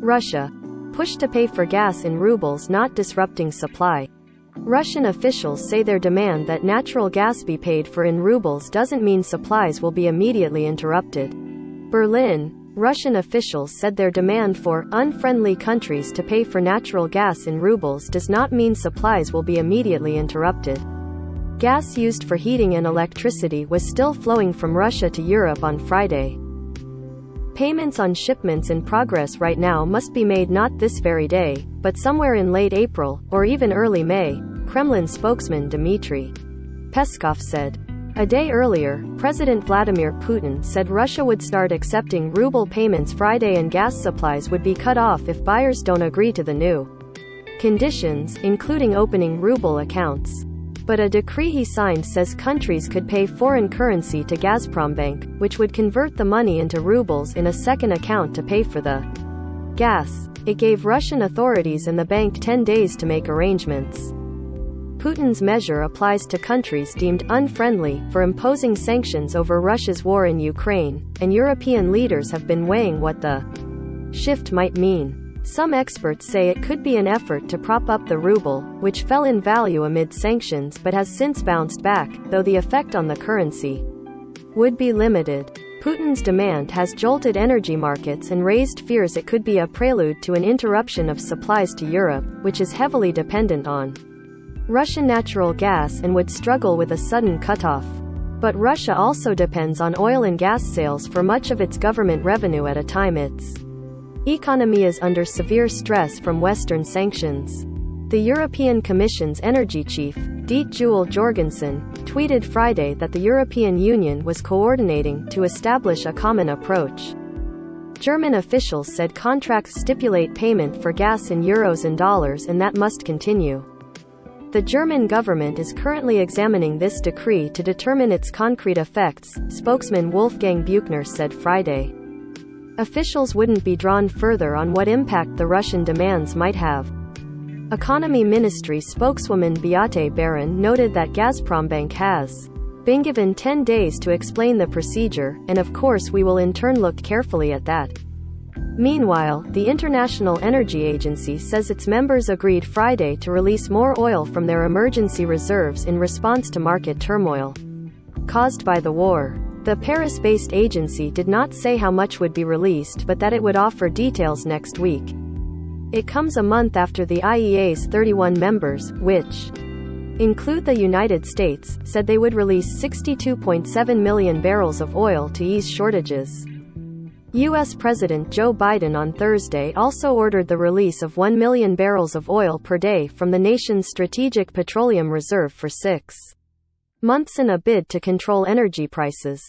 Russia. Push to pay for gas in rubles not disrupting supply. Russian officials say their demand that natural gas be paid for in rubles doesn't mean supplies will be immediately interrupted. Berlin. Russian officials said their demand for unfriendly countries to pay for natural gas in rubles does not mean supplies will be immediately interrupted. Gas used for heating and electricity was still flowing from Russia to Europe on Friday. Payments on shipments in progress right now must be made not this very day, but somewhere in late April, or even early May, Kremlin spokesman Dmitry Peskov said. A day earlier, President Vladimir Putin said Russia would start accepting ruble payments Friday and gas supplies would be cut off if buyers don't agree to the new conditions, including opening ruble accounts. But a decree he signed says countries could pay foreign currency to Gazprombank, which would convert the money into rubles in a second account to pay for the gas. It gave Russian authorities and the bank 10 days to make arrangements. Putin's measure applies to countries deemed unfriendly for imposing sanctions over Russia's war in Ukraine, and European leaders have been weighing what the shift might mean. Some experts say it could be an effort to prop up the ruble, which fell in value amid sanctions but has since bounced back, though the effect on the currency would be limited. Putin's demand has jolted energy markets and raised fears it could be a prelude to an interruption of supplies to Europe, which is heavily dependent on Russian natural gas and would struggle with a sudden cutoff. But Russia also depends on oil and gas sales for much of its government revenue at a time its economy is under severe stress from Western sanctions. The European Commission's energy chief, Diet Jule Jorgensen, tweeted Friday that the European Union was coordinating to establish a common approach. German officials said contracts stipulate payment for gas in euros and dollars and that must continue. The German government is currently examining this decree to determine its concrete effects, spokesman Wolfgang Buchner said Friday. Officials wouldn't be drawn further on what impact the Russian demands might have. Economy Ministry spokeswoman Beate Baron noted that Gazprombank has been given 10 days to explain the procedure, and of course we will in turn look carefully at that. Meanwhile, the International Energy Agency says its members agreed Friday to release more oil from their emergency reserves in response to market turmoil caused by the war. The Paris-based agency did not say how much would be released but that it would offer details next week. It comes a month after the IEA's 31 members, which include the United States, said they would release 62.7 million barrels of oil to ease shortages. U.S. President Joe Biden on Thursday also ordered the release of 1 million barrels of oil per day from the nation's strategic petroleum reserve for 6 months in a bid to control energy prices.